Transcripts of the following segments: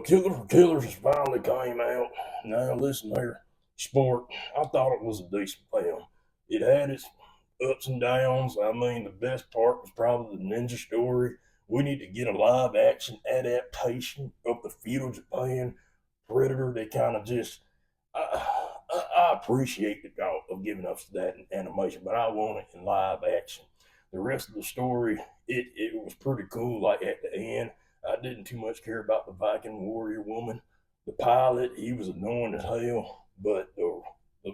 Killer for Killers has finally came out. Now listen here, sport. I thought it was a decent film. It had its ups and downs. I mean, the best part was probably the ninja story. We need to get a live action adaptation of the feudal Japan Predator. They kind of just. I appreciate the thought of giving us that in animation, but I want it in live action. The rest of the story, it was pretty cool. Like at the end, I didn't too much care about the Viking warrior woman. The pilot, he was annoying as hell, but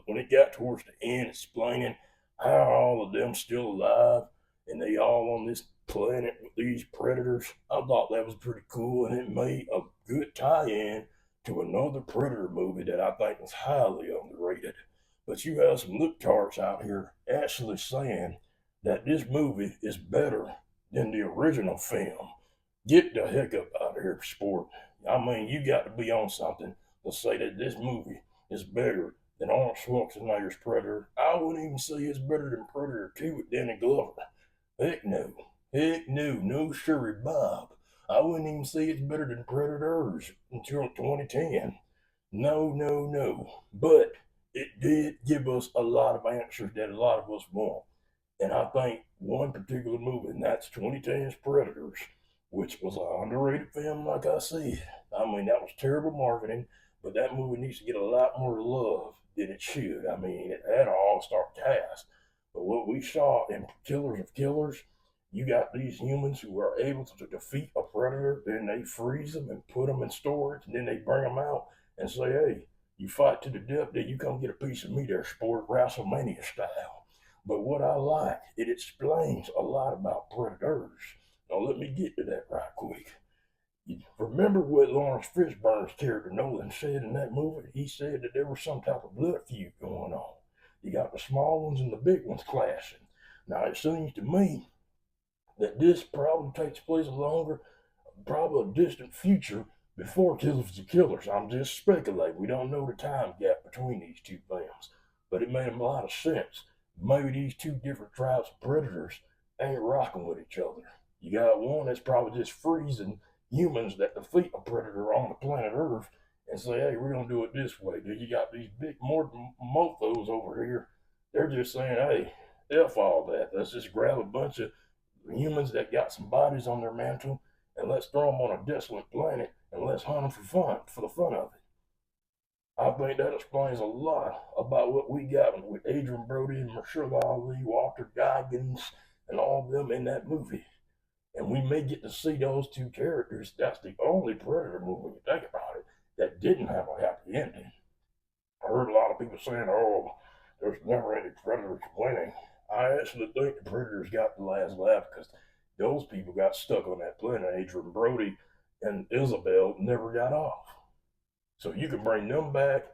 when it got towards the end, explaining how all of them still alive and they all on this planet with these predators, I thought that was pretty cool, and it made a good tie-in to another Predator movie that I think was highly underrated. But you have some look charts out here actually saying that this movie is better than the original film. Get the heck up out of here, sport. I mean, you got to be on something to say that this movie is better than Arnold Schwarzenegger's Predator. I wouldn't even say it's better than Predator 2 with Danny Glover. Heck no. Heck no. No sure, Bob. I wouldn't even say it's better than Predators until 2010. No, no, no. But it did give us a lot of answers that a lot of us want. And I think one particular movie, and that's 2010's Predators, which was an underrated film, like I said. I mean, that was terrible marketing, but that movie needs to get a lot more love than it should. I mean, it had an all-star cast, but what we saw in Killers of Killers, you got these humans who are able to defeat a predator, then they freeze them and put them in storage, and then they bring them out and say, hey, you fight to the death, then you come get a piece of me there, sport, WrestleMania style. But what I like, it explains a lot about predators. Now let me get to that right quick. You remember what Lawrence Fishburne's character Nolan said in that movie? He said that there was some type of blood feud going on. You got the small ones and the big ones clashing. Now it seems to me that this probably takes place longer, probably a distant future before Killers of Killers. I'm just speculating. We don't know the time gap between these two films, but it made a lot of sense. Maybe these two different tribes of predators ain't rocking with each other. You got one that's probably just freezing humans that defeat a predator on the planet Earth and say, hey, we're going to do it this way. Then you got these big mofos over here. They're just saying, hey, F all that. Let's just grab a bunch of humans that got some bodies on their mantle and let's throw them on a desolate planet and let's hunt them for fun, for the fun of it. I think that explains a lot about what we got with Adrian Brody and Marshall Ali, Walter Goggins, and all of them in that movie. And we may get to see those two characters. That's the only Predator movie, when you think about it, that didn't have a happy ending. I heard a lot of people saying, oh, there's never any Predators winning. I actually think the Predators got the last laugh because those people got stuck on that planet. Adrian Brody and Isabel never got off. So you can bring them back.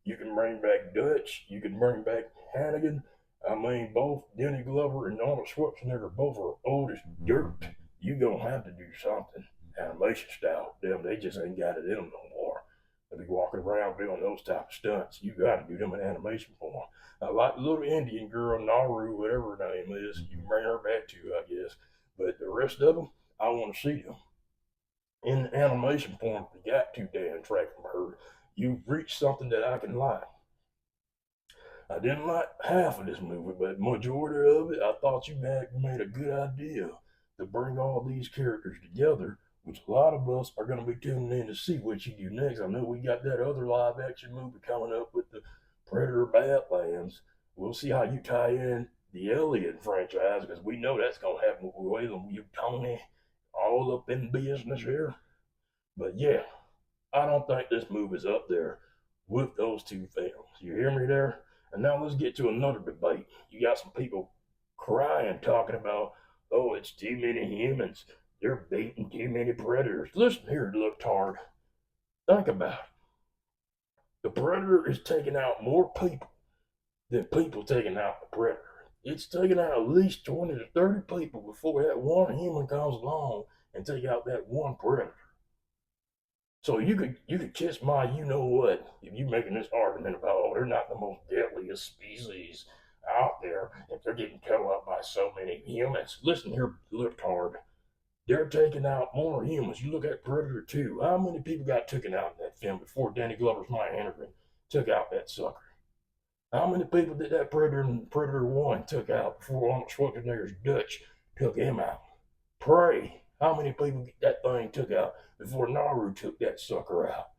You can bring back Dutch. You can bring back Hannigan. I mean, both Danny Glover and Arnold Schwarzenegger both are old as dirt. You gonna have to do something animation style. Them, they just ain't got it in them no more. They be walking around doing those type of stunts. You got to do them in animation form. I like the little Indian girl, Naru, whatever her name is. You can bring her back too, I guess. But the rest of them, I want to see them in animation form. If you got too damn track from her, you've reached something that I can like. I didn't like half of this movie, but majority of it, I thought you had made a good idea to bring all these characters together, which a lot of us are going to be tuning in to see what you do next. I know we got that other live action movie coming up with the Predator Badlands. We'll see how you tie in the Alien franchise because we know that's going to happen with William, you, Tony, all up in business here. But yeah, I don't think this movie's up there with those two films. You hear me there? And now let's get to another debate. You got some people crying, talking about, oh, it's too many humans. They're beating too many predators. Listen here, look hard. Think about it. The predator is taking out more people than people taking out the predator. It's taking out at least 20 to 30 people before that one human comes along and take out that one predator. So you could kiss my you know what if you making this argument about, oh, they're not the most deadliest species out there if they're getting killed up by so many humans. Listen here, look hard. They're taking out more humans. You look at Predator 2. How many people got taken out in that film before Danny Glover's Mike Hennigan took out that sucker? How many people did that Predator and Predator 1 took out before Arnold Schwarzenegger's Dutch took him out? Prey. How many people that thing took out before Naru took that sucker out?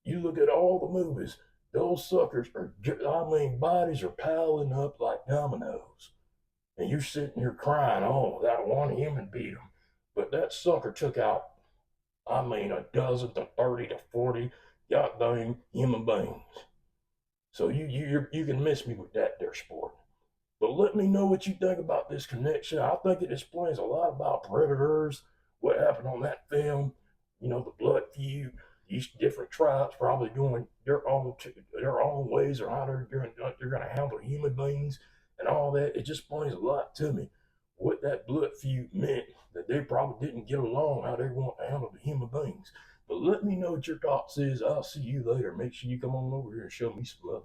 You look at all the movies, those suckers are, I mean, bodies are piling up like dominoes. And you're sitting here crying, oh, that one human beat him. But that sucker took out, I mean, a dozen to 30 to 40 goddamn human beings. So you can miss me with that there, sport. But let me know what you think about this connection. I think it explains a lot about predators, what happened on that film, the blood feud, these different tribes probably doing their own ways or how they're going to handle human beings and all that. It just explains a lot to me what that blood feud meant, that they probably didn't get along how they want to handle the human beings. But let me know what your thoughts is. I'll see you later. Make sure you come on over here and show me some love.